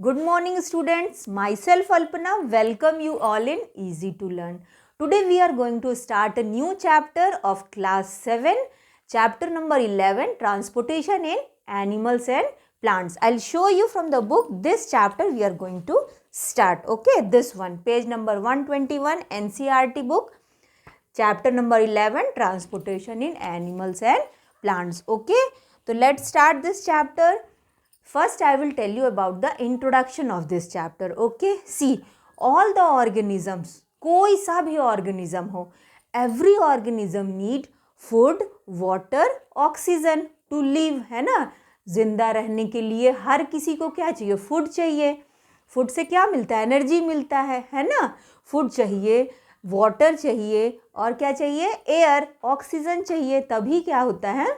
Good morning students, myself Alpana welcome you all in Easy to Learn. Today we are going to start a new chapter of class 7, chapter number 11, Transportation in Animals and Plants. I'll show you from the book this chapter we are going to start. Okay, this one, page number 121 NCERT book, chapter number 11, Transportation in Animals and Plants. Okay, so let's start this chapter. First, I will tell you about the introduction of this chapter. Okay, see, all the organisms, कोई सा भी organism हो, every organism need food, water, oxygen to live, है ना. जिंदा रहने के लिए हर किसी को क्या चाहिए? फूड चाहिए. फूड से क्या मिलता है? एनर्जी मिलता है ना. फूड चाहिए, वाटर चाहिए और क्या चाहिए? एयर, ऑक्सीजन चाहिए. तभी क्या होता है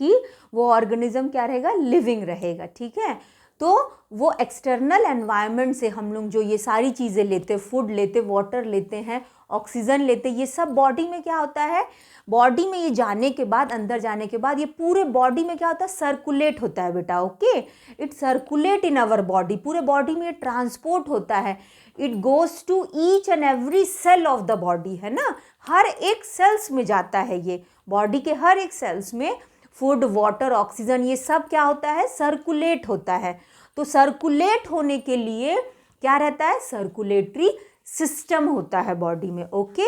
कि वो ऑर्गेनिज्म क्या रहेगा? लिविंग रहेगा. ठीक है, तो वो एक्सटर्नल एनवायरनमेंट से हम लोग जो ये सारी चीज़ें लेते, फूड लेते, वाटर लेते हैं, ऑक्सीजन लेते, ये सब बॉडी में क्या होता है? बॉडी में ये जाने के बाद, अंदर जाने के बाद ये पूरे बॉडी में क्या होता है? सर्कुलेट होता है बेटा. Okay, it circulate in our body. पूरे बॉडी में ये ट्रांसपोर्ट होता है. It goes to each and every cell of the body, है ना. हर एक सेल्स में जाता है ये. बॉडी के हर एक सेल्स में फूड, वाटर, ऑक्सीजन ये सब क्या होता है? सर्कुलेट होता है. तो सर्कुलेट होने के लिए क्या रहता है? सर्कुलेटरी सिस्टम होता है बॉडी में. ओके,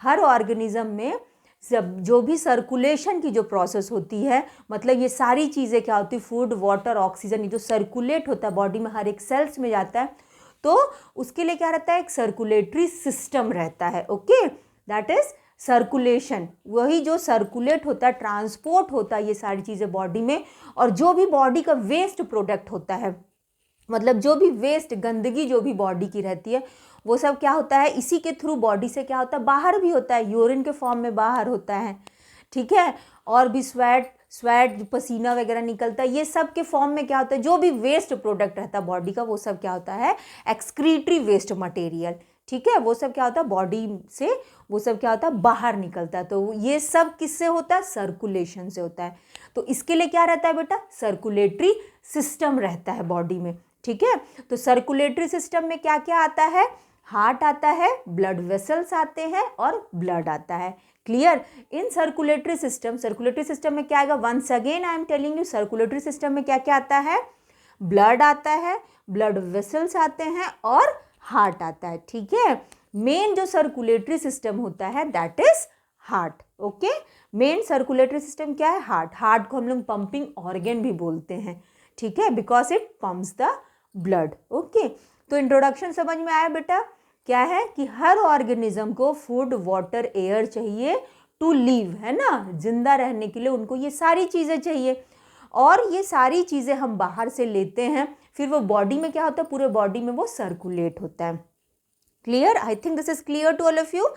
हर ऑर्गेनिज्म में सब जो भी सर्कुलेशन की जो प्रोसेस होती है, मतलब ये सारी चीज़ें क्या होती है? फूड, वाटर, ऑक्सीजन, ये जो सर्कुलेट होता है बॉडी में हर एक सेल्स में जाता है, तो उसके लिए क्या रहता है? एक सर्कुलेटरी सिस्टम रहता है. Okay, that is circulation. वही जो सर्कुलेट होता है, ट्रांसपोर्ट होता है ये सारी चीज़ें बॉडी में. और जो भी बॉडी का वेस्ट प्रोडक्ट होता है, मतलब जो भी वेस्ट, गंदगी जो भी बॉडी की रहती है, वो सब क्या होता है? इसी के थ्रू बॉडी से क्या होता है? बाहर भी होता है. यूरिन के फॉर्म में बाहर होता है. ठीक है, और भी स्वेट पसीना वगैरह निकलता है, ये सब के फॉर्म में क्या होता है? जो भी वेस्ट प्रोडक्ट रहता है बॉडी का, वो सब क्या होता है? Excretory waste material. ठीक है, वो सब क्या होता है? बॉडी से वो सब क्या होता है? बाहर निकलता है. तो ये सब किससे होता है? सर्कुलेशन से होता है. तो इसके लिए क्या रहता है बेटा? सर्कुलेटरी सिस्टम रहता है बॉडी में. ठीक है, तो सर्कुलेटरी सिस्टम में क्या क्या आता है? हार्ट आता है, ब्लड वेसल्स आते हैं और ब्लड आता है. क्लियर? इन सर्कुलेटरी सिस्टम में क्या आएगा? Once again I am telling you, circulatory system में क्या क्या आता है? ब्लड आता है, ब्लड वेसल्स आते हैं और हार्ट आता है. ठीक है, मेन जो सर्कुलेटरी सिस्टम होता है that is heart. Okay, main circulatory system क्या है? हार्ट. हार्ट को हम लोग पंपिंग ऑर्गन भी बोलते हैं. ठीक है, because it pumps the blood. Okay, तो इंट्रोडक्शन समझ में आया बेटा? क्या है कि हर ऑर्गेनिज्म को फूड, वाटर, एयर चाहिए टू लिव, है ना. जिंदा रहने के लिए उनको ये सारी चीज़ें चाहिए. और ये सारी चीज़ें हम बाहर से लेते हैं, फिर वो बॉडी में क्या होता है? पूरे बॉडी में वो सर्कुलेट होता है. Clear? I think this is clear to all of you.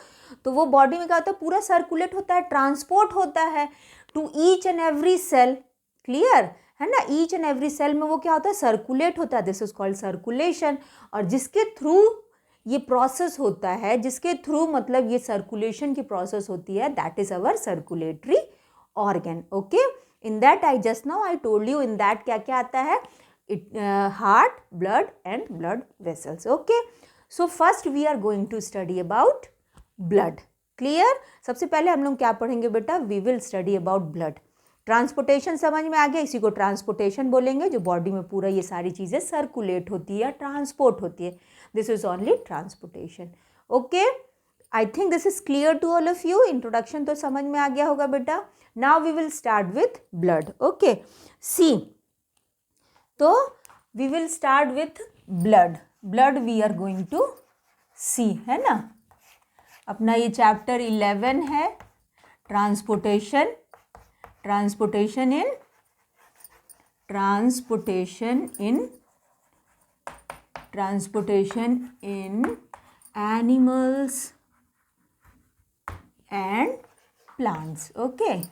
तो वो बॉडी में क्या होता है? पूरा सर्कुलेट होता है, ट्रांसपोर्ट होता है to each and every cell. Clear है ना? ईच एंड एवरी सेल में वो क्या होता है? सर्कुलेट होता है. This is called circulation. और जिसके थ्रू ये प्रोसेस होता है, जिसके थ्रू मतलब ये सर्कुलेशन की प्रोसेस होती है, that is our circulatory organ. Okay, in that I just now I told you, in that क्या क्या आता है? Heart, blood and blood vessels. Okay, so first we are going to study about blood. Clear? सबसे पहले हम लोग क्या पढ़ेंगे बेटा? We will study about blood. Transportation समझ में आ गया? इसी को ट्रांसपोर्टेशन बोलेंगे, जो बॉडी में पूरा ये सारी चीज़ें सर्कुलेट होती है, ट्रांसपोर्ट होती है. This is only transportation. Okay, I think this is clear to all of you. Introduction तो समझ में आ गया होगा बेटा. Now we will start with blood. Okay, see, तो we will start with blood. Blood we are going to see, है ना. अपना ये चैप्टर 11 है, transportation in animals and plants. Okay,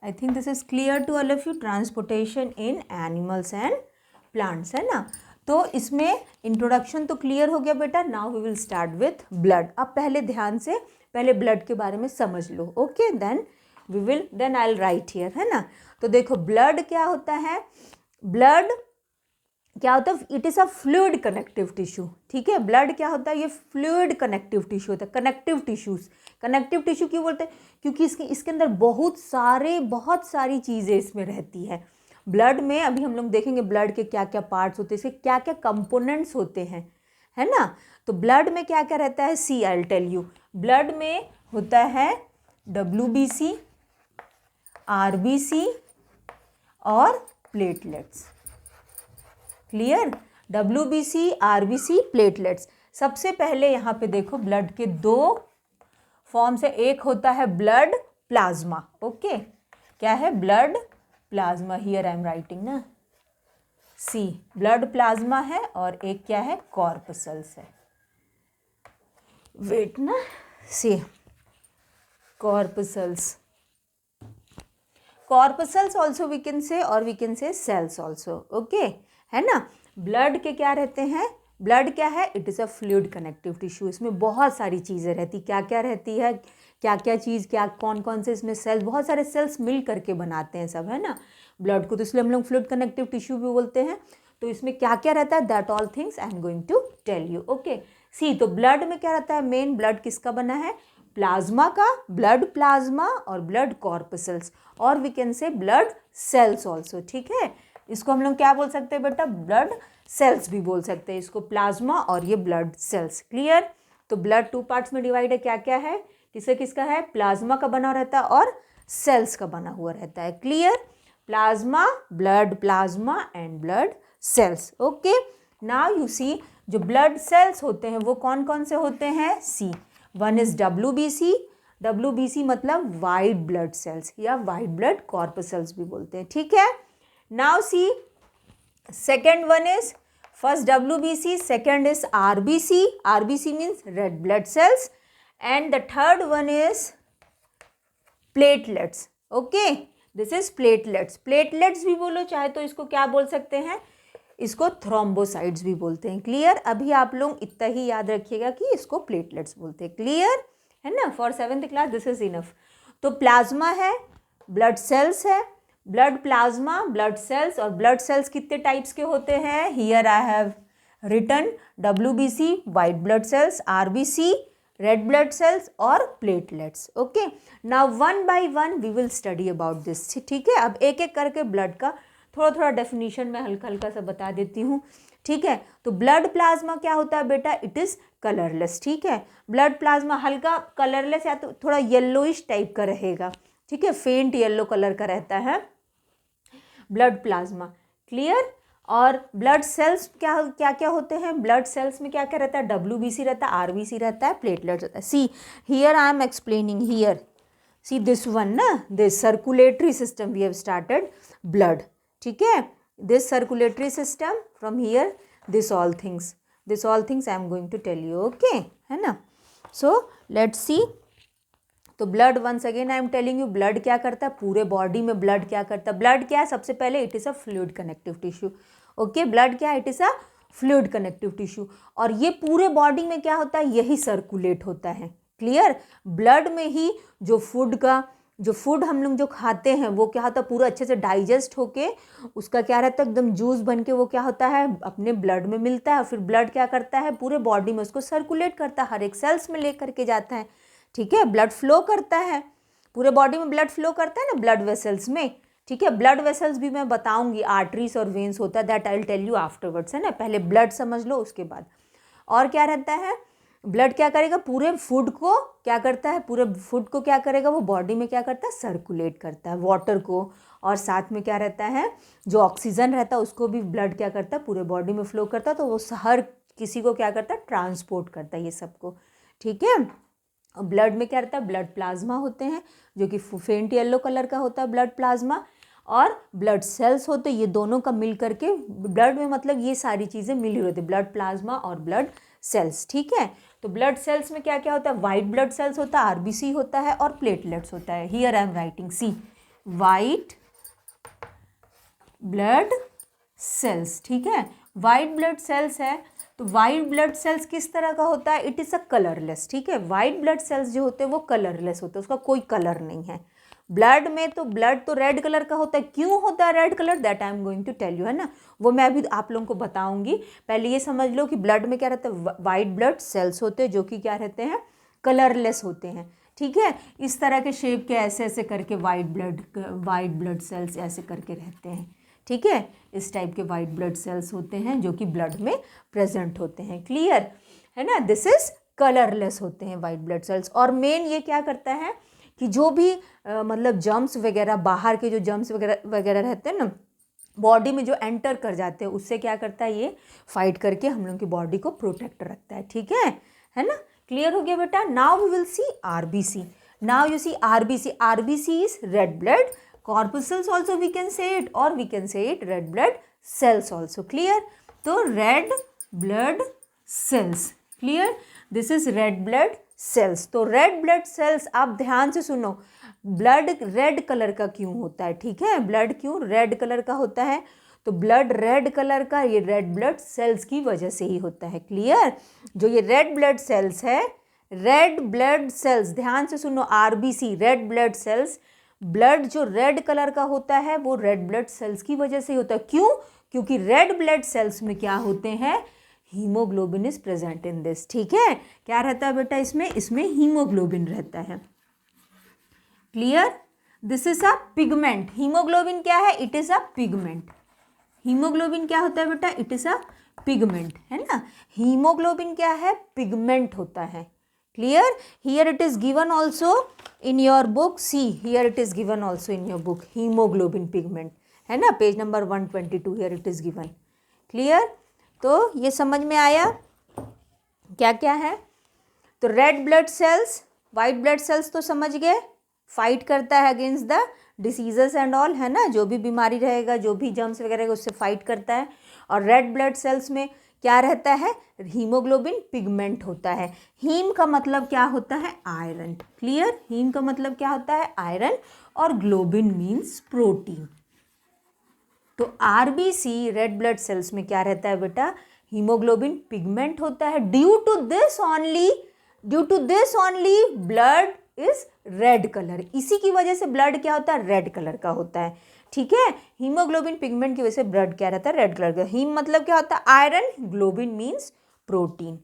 I think this is clear to all of you. Transportation in animals and plants, है ना. तो इसमें introduction तो क्लियर हो गया बेटा. Now we will start with blood. अब पहले ध्यान से पहले ब्लड के बारे में समझ लो. Okay, then I will write here, है ना. तो देखो ब्लड क्या होता है? ब्लड क्या होता है, it is a fluid connective tissue, ठीक है। ब्लड क्या होता है, ये फ्लूइड कनेक्टिव टिश्यू होता है। कनेक्टिव टिश्यूज, कनेक्टिव टिश्यू क्यों बोलते हैं, क्योंकि इसके अंदर बहुत सारी चीज़ें इसमें रहती है। ब्लड में अभी हम लोग देखेंगे ब्लड के क्या क्या पार्ट्स होते हैं, इसके क्या क्या कंपोनेंट्स होते हैं, है ना। तो ब्लड में क्या क्या रहता है, see I will tell you. Blood में होता है WBC, RBC और platelets. Clear, WBC, RBC, platelets. सबसे पहले यहाँ पे देखो ब्लड के दो फॉर्म्स है, एक होता है ब्लड प्लाज्मा, ओके। क्या है, blood plasma, here I am writing ना, सी ब्लड प्लाज्मा है, और एक क्या है, कॉर्पसल्स है। वेट ना, see corpuscles, corpuscles also we can say, और we can say cells also, okay, है ना। ब्लड के क्या रहते हैं, ब्लड क्या है, it is a fluid connective tissue. इसमें बहुत सारी चीज़ें रहती, क्या क्या रहती है, क्या क्या चीज़, क्या कौन कौन से इसमें सेल्स, बहुत सारे सेल्स मिल करके बनाते हैं सब, है ना ब्लड को। तो इसलिए हम लोग फ्लूइड कनेक्टिव टिश्यू भी बोलते हैं। तो इसमें क्या क्या रहता है, that all things I am going to tell you, okay. See, तो ब्लड में क्या रहता है, मेन ब्लड किसका बना है, प्लाज्मा का, ब्लड प्लाज्मा और ब्लड कॉर्पसल्स, और we can say blood cells also, ठीक है। इसको हम लोग क्या बोल सकते हैं बेटा, ब्लड सेल्स भी बोल सकते हैं इसको, प्लाज्मा और ये ब्लड सेल्स। क्लियर, तो ब्लड टू पार्ट्स में डिवाइड है, क्या क्या है, किससे किसका है, प्लाज्मा का बना रहता है और सेल्स का बना हुआ रहता है। Clear, plasma, blood plasma and blood cells, okay. Now you see, जो ब्लड सेल्स होते हैं वो कौन कौन से होते हैं, सी, वन इज WBC, WBC मतलब वाइट ब्लड सेल्स या वाइट ब्लड कॉर्पसल्स भी बोलते हैं, ठीक है। Now see, second one is, first WBC, second is RBC, RBC means red blood sales, and the third one is platelets, okay, this is platelets. Platelets भी बोलो चाहे तो इसको क्या बोल सकते हैं, इसको थ्रोम्बोसाइट्स भी बोलते हैं। क्लियर, अभी आप लोग इतना ही याद रखिएगा कि इसको प्लेटलेट्स बोलते हैं। क्लियर है ना, for 7th class this is enough. तो प्लाज्मा है, ब्लड सेल्स है, ब्लड प्लाज्मा, ब्लड सेल्स, और ब्लड सेल्स कितने टाइप्स के होते हैं, here I have written, WBC white blood cells, RBC red blood cells और platelets, okay. Now one by one we will study about this, ठीक है। अब एक एक करके ब्लड का थोड़ा थोड़ा डेफिनेशन में हल्का हल्का सा बता देती हूँ, ठीक है। तो ब्लड प्लाज्मा क्या होता है बेटा, इट इज़ कलरलेस, ठीक है। ब्लड प्लाज्मा हल्का कलरलेस या तो थोड़ा येलोइश टाइप का रहेगा, ठीक है, फेंट येलो कलर का रहता है ब्लड प्लाज्मा। क्लियर, और ब्लड सेल्स क्या क्या क्या होते हैं, ब्लड सेल्स में क्या क्या रहता है, WBC रहता है, RBC रहता है, प्लेटलेट्स रहता है। See here I am explaining, here see this one ना, this circulatory system we have started blood, ठीक है, this circulatory system from here, this all things I am going to tell you, okay, है ना। So let's see, तो blood once again I am telling you, blood क्या करता है, पूरे body में ब्लड क्या करता है, ब्लड क्या है, सबसे पहले it is a fluid connective tissue, okay. Blood क्या है, it is a fluid connective tissue, और ये पूरे बॉडी में क्या होता है, यही सर्कुलेट होता है। क्लियर, ब्लड में ही जो फूड हम लोग जो खाते हैं वो क्या होता है, पूरा अच्छे से डाइजेस्ट होके उसका क्या रहता है, एकदम जूस बन के वो क्या होता है, अपने ब्लड में मिलता है, फिर ब्लड क्या करता है, पूरे बॉडी में उसको सर्कुलेट करता है, हर एक सेल्स में ले करके जाता है, ठीक है। ब्लड फ्लो करता है, पूरे बॉडी में ब्लड फ्लो करता है ना, ब्लड वेसल्स में, ठीक है। ब्लड वेसल्स भी मैं बताऊंगी, आर्टरीज और वेन्स होता है, that I will tell you afterwards, है ना, पहले ब्लड समझ लो उसके बाद। और क्या रहता है, ब्लड क्या करेगा, पूरे फूड को क्या करता है, पूरे फूड को क्या करेगा, वो बॉडी में क्या करता है, सर्कुलेट करता है, वाटर को, और साथ में क्या रहता है, जो ऑक्सीजन रहता है उसको भी ब्लड क्या करता है, पूरे बॉडी में फ्लो करता है, तो वो हर किसी को क्या करता है, ट्रांसपोर्ट करता है ये सबको, ठीक है। ब्लड में क्या रहता है, ब्लड प्लाज्मा होते हैं जो कि फेंट येलो कलर का होता है ब्लड प्लाज्मा, और ब्लड सेल्स होते हैं, ये दोनों का मिल करके ब्लड में, मतलब ये सारी चीज़ें मिली होती है, ब्लड प्लाज्मा और ब्लड सेल्स, ठीक है। तो ब्लड सेल्स में क्या क्या होता है, वाइट ब्लड सेल्स होता है, RBC होता है, और प्लेटलेट्स होता है। Here I am writing, see white blood cells, ठीक है, वाइट ब्लड सेल्स है। तो वाइट ब्लड सेल्स किस तरह का होता है, इट इज़ अ कलरलेस, ठीक है। वाइट ब्लड सेल्स जो होते हैं वो कलरलेस होते हैं, उसका कोई कलर नहीं है। ब्लड में तो ब्लड तो रेड कलर का होता है, क्यों होता है red colour, that I am going to tell you, है ना, वो मैं अभी आप लोगों को बताऊंगी। पहले ये समझ लो कि ब्लड में क्या रहता है, वाइट ब्लड सेल्स होते हैं जो कि क्या रहते हैं, कलरलेस होते हैं, ठीक है। इस तरह के शेप के ऐसे ऐसे करके वाइट ब्लड सेल्स ऐसे करके रहते हैं, ठीक है। इस टाइप के वाइट ब्लड सेल्स होते हैं जो कि ब्लड में प्रेजेंट होते हैं, क्लियर है ना। दिस इज कलरलेस होते हैं वाइट ब्लड सेल्स। और मेन ये क्या करता है कि जो भी मतलब जर्म्स वगैरह, बाहर के जो जर्म्स वगैरह रहते हैं ना बॉडी में, जो एंटर कर जाते हैं, उससे क्या करता है, ये फाइट करके हम लोग की बॉडी को प्रोटेक्ट रखता है, ठीक है ना। क्लियर हो गया बेटा। Now we will see RBC. Now you see RBC. RBC is red blood corpuscles also we can say it, or we can say it red blood cells also, clear। तो red blood cells, clear, this is red blood cells। तो red blood cells आप ध्यान से सुनो, blood red colour का क्यों होता है, ठीक है, ब्लड क्यों रेड कलर का होता है, तो ब्लड रेड कलर का ये रेड ब्लड सेल्स की वजह से ही होता है, क्लियर। जो ये रेड ब्लड सेल्स है, रेड ब्लड सेल्स, ध्यान से सुनो, RBC red blood sales, blood जो रेड कलर का होता है वो रेड ब्लड सेल्स की वजह से होता है, क्यों, क्योंकि रेड ब्लड सेल्स में क्या होते हैं, haemoglobin is present in this, ठीक है। क्या रहता है बेटा इसमें हीमोग्लोबिन रहता है, clear. This is a pigment. Haemoglobin क्या है, it is a pigment. Haemoglobin क्या होता है बेटा, इट इज अ पिगमेंट, है ना। हीमोग्लोबिन क्या है, पिगमेंट होता है, clear। Here it is given also in your book, see here it is given also in your book, hemoglobin pigment, है ना, page number 122, here it is given, clear। तो ये समझ में आया क्या क्या है। तो red blood sales, white blood sales तो समझ गए, फाइट करता है against the diseases and all, है ना, जो भी बीमारी रहेगा, जो भी जर्म्स वगैरह रहेगा उससे फाइट करता है। और रेड ब्लड सेल्स में क्या रहता है, हीमोग्लोबिन पिगमेंट होता है। हीम का मतलब क्या होता है, आयरन, क्लियर। हीम का मतलब क्या होता है, आयरन, और ग्लोबिन मीन्स प्रोटीन। तो आरबीसी रेड ब्लड सेल्स में क्या रहता है बेटा, हीमोग्लोबिन पिगमेंट होता है। Due to this only blood is red colour, इसी की वजह से ब्लड क्या होता है, रेड कलर का होता है, ठीक है। हीमोग्लोबिन पिगमेंट की वजह से ब्लड क्या रहता है, रेड कलर का। हीम मतलब क्या होता है, iron, globin means protein.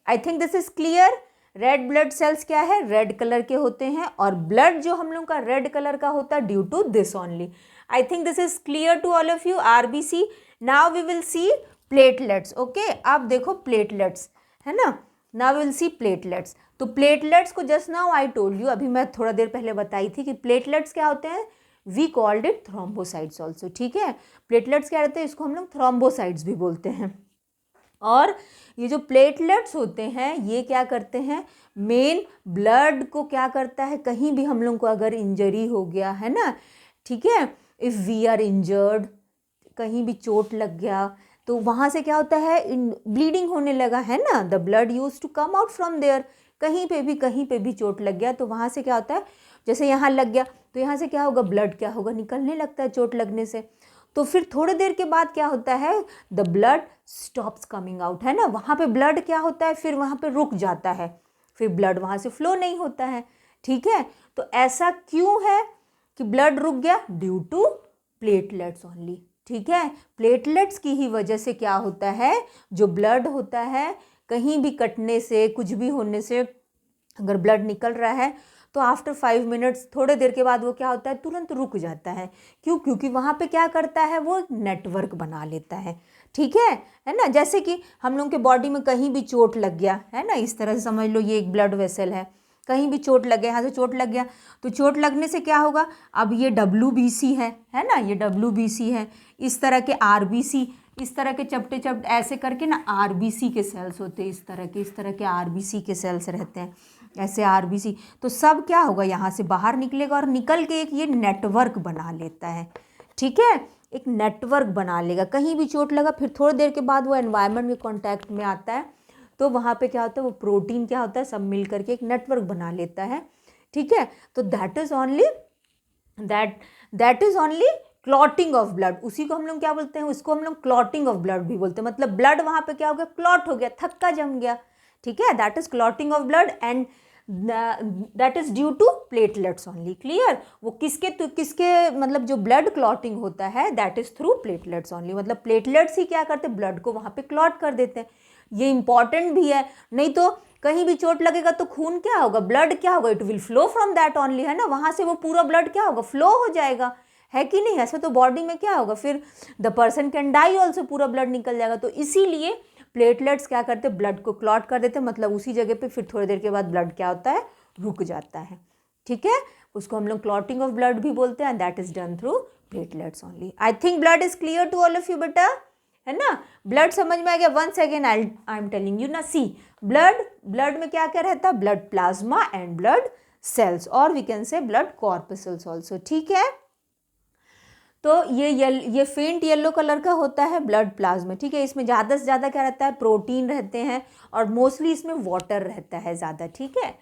I think this is clear. Red blood sales क्या है, रेड कलर के होते हैं, और ब्लड जो हम लोग का रेड कलर का होता है due to this only. I think this is clear to all of you. RBC. Now we will see platelets, okay. आप देखो प्लेटलेट्स, है ना, now we will see platelets. तो प्लेटलेट्स को just now I told you, अभी मैं थोड़ा देर पहले बताई थी कि प्लेटलेट्स क्या होते हैं, we called it thrombocytes also, ठीक है। प्लेटलेट्स क्या रहते हैं, इसको हम लोग थ्रोम्बोसाइट्स भी बोलते हैं। और ये जो प्लेटलेट्स होते हैं ये क्या करते हैं, मेन ब्लड को क्या करता है, कहीं भी हम लोग को अगर इंजरी हो गया है ना, ठीक है, इफ़ वी आर इंजर्ड, कहीं भी चोट लग गया तो वहाँ से क्या होता है, ब्लीडिंग होने लगा, है ना, the blood use to come out from there. कहीं पे भी चोट लग गया तो वहाँ से क्या होता है, जैसे यहाँ लग गया तो यहाँ से क्या होगा, ब्लड क्या होगा, निकलने लगता है चोट लगने से। तो फिर थोड़ी देर के बाद क्या होता है, the blood stops coming out, है ना, वहाँ पे ब्लड क्या होता है, फिर वहाँ पे रुक जाता है, फिर ब्लड वहाँ से फ्लो नहीं होता है, ठीक है। तो ऐसा क्यों है कि ब्लड रुक गया, ड्यू टू प्लेटलेट्स ओनली, ठीक है। प्लेटलेट्स की ही वजह से क्या होता है, जो ब्लड होता है कहीं भी कटने से, कुछ भी होने से अगर ब्लड निकल रहा है तो आफ्टर 5 मिनट्स, थोड़े देर के बाद वो क्या होता है, तुरंत रुक जाता है। क्यों, क्योंकि वहाँ पे क्या करता है, वो नेटवर्क बना लेता है, ठीक है ना। जैसे कि हम लोग के बॉडी में कहीं भी चोट लग गया है ना, इस तरह से समझ लो ये एक ब्लड वेसल है, कहीं भी चोट लग गया, यहाँ से चोट लग गया तो चोट लगने से क्या होगा, अब ये WBC है ना, ये WBC है, इस तरह के RBC, इस तरह के चपटे ऐसे करके ना RBC के सेल्स होते हैं, इस तरह के RBC के सेल्स रहते हैं, ऐसे RBC। तो सब क्या होगा, यहाँ से बाहर निकलेगा और निकल के एक ये नेटवर्क बना लेता है, ठीक है, एक नेटवर्क बना लेगा। कहीं भी चोट लगा फिर थोड़ी देर के बाद वो एनवायरनमेंट के कांटेक्ट में आता है तो वहाँ पे क्या होता है, वो प्रोटीन क्या होता है, सब मिल करके एक नेटवर्क बना लेता है, ठीक है। तो that is only clotting of blood, उसी को हम लोग क्या बोलते हैं, उसको हम लोग क्लॉटिंग ऑफ ब्लड भी बोलते हैं। मतलब ब्लड वहाँ पे क्या हो गया, क्लॉट हो गया, थक्का जम गया, ठीक है, that is clotting of blood. And that is due to platelets only. Clear? वो किसके मतलब जो ब्लड क्लॉटिंग होता है that is through platelets only. मतलब प्लेटलेट्स ही क्या करते हैं, ब्लड को वहाँ पे क्लॉट कर देते हैं। ये इंपॉर्टेंट भी है, नहीं तो कहीं भी चोट लगेगा तो खून क्या होगा, ब्लड क्या होगा, it will flow from that only, है ना, वहाँ से वो पूरा ब्लड क्या होगा, फ्लो हो जाएगा, है कि नहीं? ऐसे तो बॉडी में क्या होगा, फिर the person can die also, पूरा ब्लड निकल जाएगा। तो इसीलिए प्लेटलेट्स क्या करते हैं, ब्लड को क्लॉट कर देते हैं, मतलब उसी जगह पे फिर थोड़ी देर के बाद ब्लड क्या होता है, रुक जाता है। ठीक है, उसको हम लोग क्लॉटिंग ऑफ ब्लड भी बोलते हैं, that is done through platelets only. I think blood is clear to all of you बेटा, है ना? ब्लड समझ में आ गया? Once again I am telling you ना, सी ब्लड में क्या क्या रहता है, blood plasma and blood cells, और we can say blood corpuscles also. ठीक है, तो ये फेंट येलो कलर का होता है ब्लड प्लाज्मा। ठीक है, इसमें ज़्यादा से ज़्यादा क्या रहता है, प्रोटीन रहते हैं, और मोस्टली इसमें वाटर रहता है ज़्यादा। ठीक है,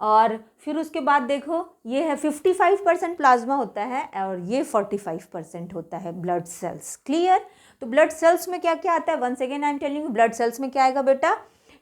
और फिर उसके बाद देखो ये है 55% प्लाज्मा होता है और ये 45% होता है ब्लड सेल्स। क्लियर? तो ब्लड सेल्स में क्या क्या आता है, once again I am telling you, blood cells में क्या आएगा बेटा,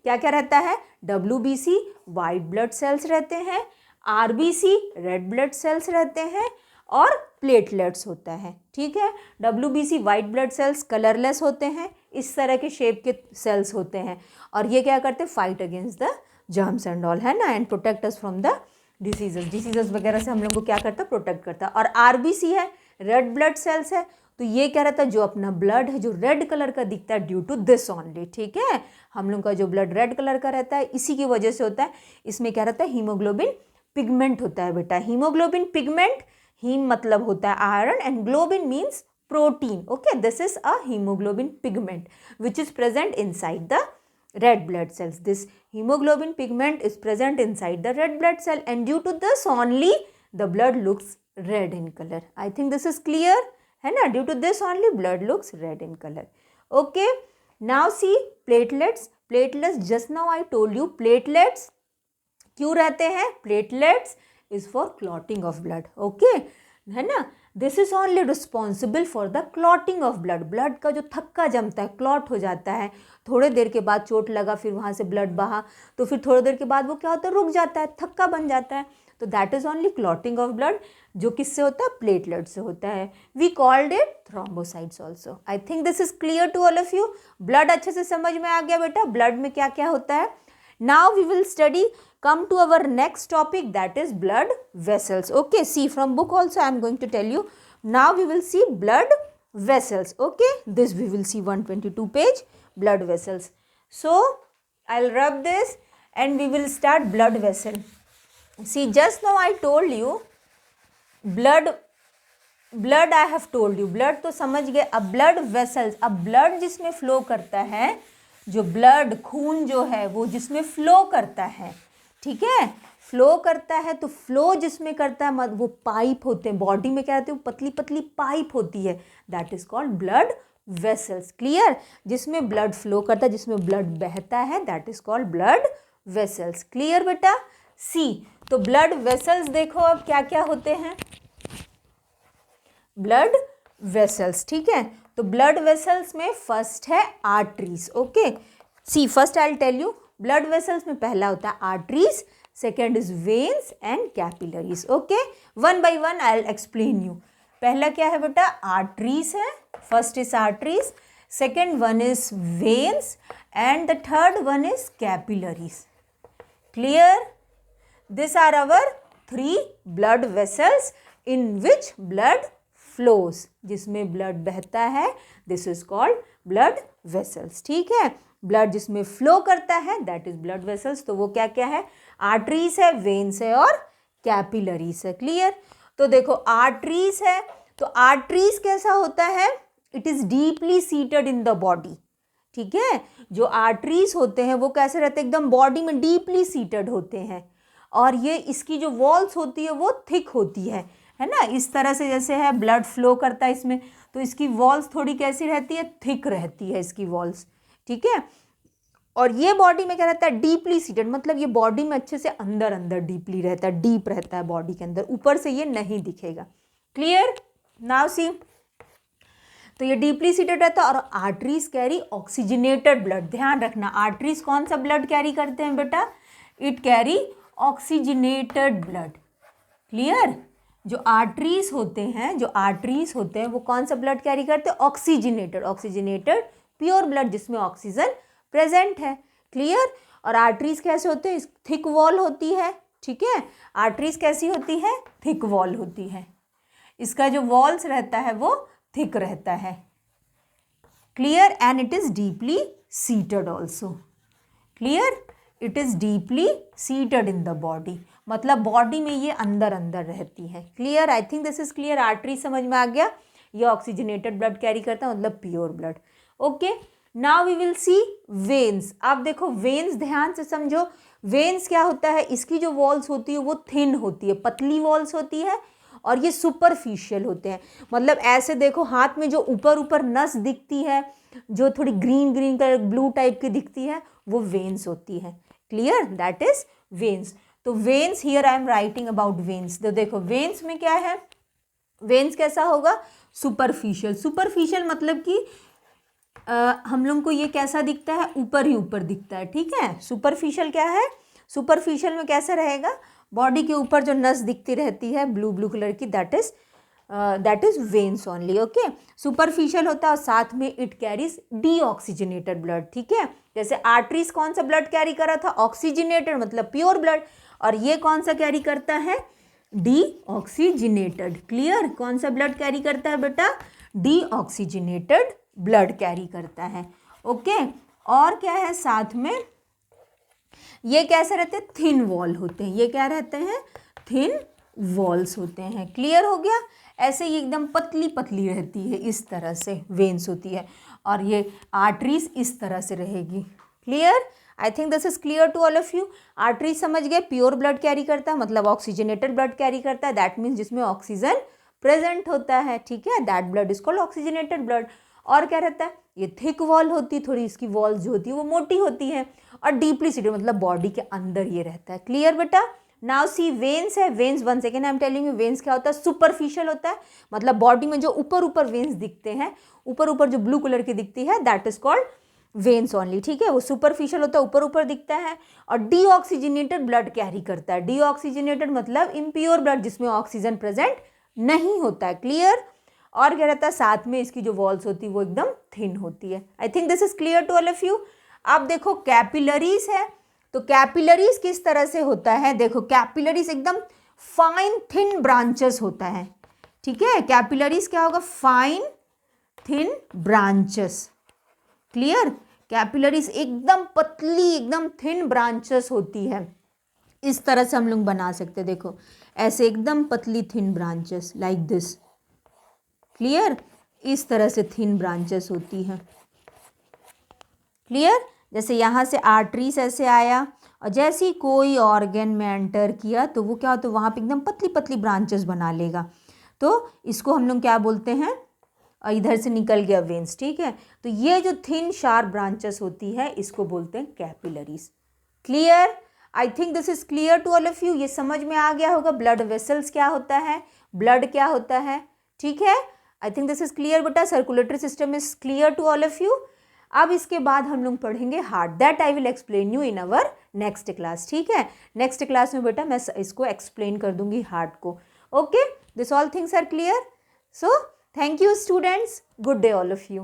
क्या क्या रहता है, WBC वाइट ब्लड सेल्स रहते हैं, RBC रेड ब्लड सेल्स रहते हैं, और प्लेटलेट्स होता है। ठीक है, WBC white blood sales colourless होते हैं, इस तरह के शेप के सेल्स होते हैं, और ये क्या करते हैं, fight against the germs and all, है ना, and protect us from the diseases वगैरह से हम लोग को क्या करता है, प्रोटेक्ट करता है। और RBC है, रेड ब्लड सेल्स है, तो ये क्या रहता है, जो अपना ब्लड है जो रेड कलर का दिखता है ड्यू टू दिस ओनली। ठीक है, हम लोग का जो ब्लड रेड कलर का रहता है इसी की वजह से होता है। इसमें क्या रहता है, हीमोग्लोबिन पिगमेंट होता है बेटा, हीमोग्लोबिन पिगमेंट, हीम मतलब होता है iron and globin means protein. Okay, this is a haemoglobin pigment which is present inside the red blood cells. This hemoglobin pigment is present inside the red blood cell, and due to this only the blood looks red in color. I think this is clear, है ना? Due to this only blood looks red in color. Okay, now see platelets just now I told you platelets क्यों रहते हैं, platelets is for clotting of blood. Okay, है ना? This is only responsible for the clotting of blood. Blood का जो थक्का जमता है, क्लॉट हो जाता है, थोड़े देर के बाद चोट लगा फिर वहाँ से ब्लड बहा तो फिर थोड़ी देर के बाद वो क्या होता है, रुक जाता है, थक्का बन जाता है, तो that is only clotting of blood, जो किससे होता है, प्लेटलेट से होता है। We called it thrombocytes also. I think this is clear to all of you. Blood अच्छे से समझ में आ गया बेटा, ब्लड में क्या क्या होता है। Now we will study, come to our next topic, that is blood vessels. Okay, see from book also I am going to tell you. Now we will see blood vessels. Okay, this we will see 122 page blood vessels. So I'll rub this and we will start blood vessel. See, just now I told you blood I have told you, blood तो समझ गए। अब blood vessels, अब blood जिसमें flow करता है, जो blood खून जो है वो जिसमें फ्लो करता है, ठीक है, फ्लो करता है, तो फ्लो जिसमें करता है वो पाइप होते हैं, बॉडी में क्या रहते हैं, पतली पतली पाइप होती है, that is called blood vessels. Clear? जिसमें ब्लड फ्लो करता है, जिसमें ब्लड बहता है, that is called blood vessels. Clear बेटा? सी, तो ब्लड वेसल्स देखो अब क्या क्या होते हैं, ब्लड वेसल्स। ठीक है, तो ब्लड वेसल्स में फर्स्ट है arteries. Okay, see first I will tell you, blood vessels में पहला होता है arteries, second is veins and capillaries. Okay, one by one I will explain you. पहला क्या है बेटा, आर्टरीज है, first is arteries, second one is veins and the third one is capillaries. Clear? This are our 3 blood vessels in which blood flows, जिसमें blood बहता है, this is called blood vessels. ठीक है, ब्लड जिसमें flow करता है that is blood vessels. तो वो क्या क्या है, आर्टरीज है, वेन्स है और कैपिलरीज है। क्लियर? तो देखो आर्टरीज है, तो आर्टरीज कैसा होता है, it is deeply seated in the body. ठीक है, जो आर्टरीज होते हैं वो कैसे रहते हैं, एकदम बॉडी में डीपली सीटेड होते हैं, और ये इसकी जो वॉल्स होती है वो थिक होती है ना, इस तरह से जैसे है ब्लड फ्लो करता है इसमें, तो इसकी वॉल्स थोड़ी कैसी रहती है, थिक रहती है इसकी वॉल्स। ठीक है, और ये बॉडी में क्या रहता है, डीपली सीटेड, मतलब ये बॉडी में अच्छे से अंदर अंदर डीपली रहता है, डीप रहता है बॉडी के अंदर, ऊपर से ये नहीं दिखेगा। क्लियर? नाउ सी, तो ये डीपली सीटेड रहता है, और आर्टरीज कैरी ऑक्सीजनेटेड ब्लड। ध्यान रखना, आर्टरीज कौन सा ब्लड कैरी करते हैं बेटा, it carry oxygenated blood. Clear? जो आर्टरीज होते हैं वो कौन सा ब्लड कैरी करते हैं? ऑक्सीजनेटेड प्योर ब्लड जिसमें ऑक्सीजन प्रेजेंट है। क्लियर? और आर्टरीज कैसे होते हैं? थिक वॉल होती है, ठीक है। आर्टरीज कैसी होती है? थिक वॉल होती है। इसका जो वॉल्स रहता है वो थिक रहता है। Clear? And it is deeply seated also. Clear? It is deeply seated in the body, मतलब बॉडी में ये अंदर अंदर रहती है। Clear? I think this is clear. Artery समझ में आ गया। ये ऑक्सीजनेटेड ब्लड कैरी करता है, मतलब pure blood. Okay, now we will see veins. आप देखो वेन्स, ध्यान से समझो। वेन्स क्या होता है? इसकी जो वॉल्स होती है वो थिन होती है, पतली वॉल्स होती है, और ये सुपरफिशियल होते हैं। मतलब ऐसे देखो, हाथ में जो ऊपर ऊपर नस दिखती है, जो थोड़ी green green colour blue type की दिखती है, वो वेन्स होती है। क्लियर? That is veins. तो veins, here I am writing about veins. तो देखो वेन्स में क्या है? वेन्स कैसा होगा? सुपरफिशियल। सुपरफिशियल मतलब कि हम लोग को ये कैसा दिखता है? ऊपर ही ऊपर दिखता है, ठीक है। सुपरफिशियल क्या है? सुपरफिशियल में कैसा रहेगा? बॉडी के ऊपर जो नस दिखती रहती है ब्लू ब्लू कलर की, that is veins only. Okay, superficial होता है और साथ में इट कैरीज डीऑक्सीजनेटेड ब्लड, ठीक है। जैसे आर्टरीज कौन सा ब्लड कैरी कर रहा था? ऑक्सीजनेटेड, मतलब प्योर ब्लड। और ये कौन सा कैरी करता है? डीऑक्सीजनेटेड। क्लियर? कौन सा ब्लड कैरी करता है बेटा? डीऑक्सीजनेटेड ब्लड कैरी करता है। ओके, और क्या है साथ में? ये कैसे रहते हैं? थिन वॉल होते हैं। ये क्या रहते हैं? थिन वॉल्स होते हैं। क्लियर हो गया? ऐसे ही एकदम पतली पतली रहती है, इस तरह से वेन्स होती है, और ये आर्टरीज इस तरह से रहेगी। Clear? I think this is clear to all of you. Arteries समझ गए, प्योर ब्लड कैरी करता है, मतलब ऑक्सीजनेटेड ब्लड कैरी करता है। दैट मीन्स जिसमें ऑक्सीजन प्रेजेंट होता है, ठीक है। That blood is called oxygenated blood. और क्या रहता है? ये थिक वॉल होती है, थोड़ी इसकी वॉल जो होती है वो मोटी होती है, और डीपली सीटेड, मतलब बॉडी के अंदर ये रहता है। क्लियर बेटा? नाउ सी वेन्स है। Veins, one second I am telling you, veins क्या होता है? सुपरफिशियल होता है, मतलब बॉडी में जो ऊपर ऊपर वेन्स दिखते हैं, ऊपर ऊपर जो ब्लू कलर की दिखती है, that is called veins only, ठीक है। वो सुपरफिशियल होता है, ऊपर ऊपर दिखता है, और डीऑक्सीजनेटेड ब्लड कैरी करता है। डीऑक्सीजनेटेड मतलब इम्प्योर ब्लड, जिसमें ऑक्सीजन प्रेजेंट नहीं होता है। क्लियर? और क्या रहता है? साथ में इसकी जो वॉल्स होती है वो एकदम थिन होती है। I think this is clear to all of you. अब देखो कैपिलरीज है, तो कैपिलरीज किस तरह से होता है? देखो कैपिलरीज एकदम फाइन थिन ब्रांचेस होता है, ठीक है। कैपिलरीज क्या होगा? Fine thin branches. Clear? Capillaries एकदम पतली, एकदम थिन ब्रांचेस होती है। इस तरह से हम लोग बना सकते हैं, देखो ऐसे एकदम पतली thin branches like this. Clear? इस तरह से थिन ब्रांचेस होती हैं। क्लियर? जैसे यहाँ से आर्टरीज ऐसे आया, और जैसे ही कोई ऑर्गन में एंटर किया तो वो क्या होता है? वहाँ पे एकदम पतली पतली ब्रांचेस बना लेगा। तो इसको हम लोग क्या बोलते हैं? इधर से निकल गया वेन्स, ठीक है। तो ये जो थिन शार्प ब्रांचेस होती है, इसको बोलते हैं capillaries. Clear? I think this is clear to all of you. ये समझ में आ गया होगा ब्लड वेसल्स क्या होता है, ब्लड क्या होता है, ठीक है। I think this is clear बेटा। Circulatory system is clear to all of you. अब इसके बाद हम लोग पढ़ेंगे heart, that I will explain you in our next class, ठीक है। नेक्स्ट क्लास में बेटा मैं इसको एक्सप्लेन कर दूंगी हार्ट को। Okay, this all things are clear. So thank you students. Good day all of you.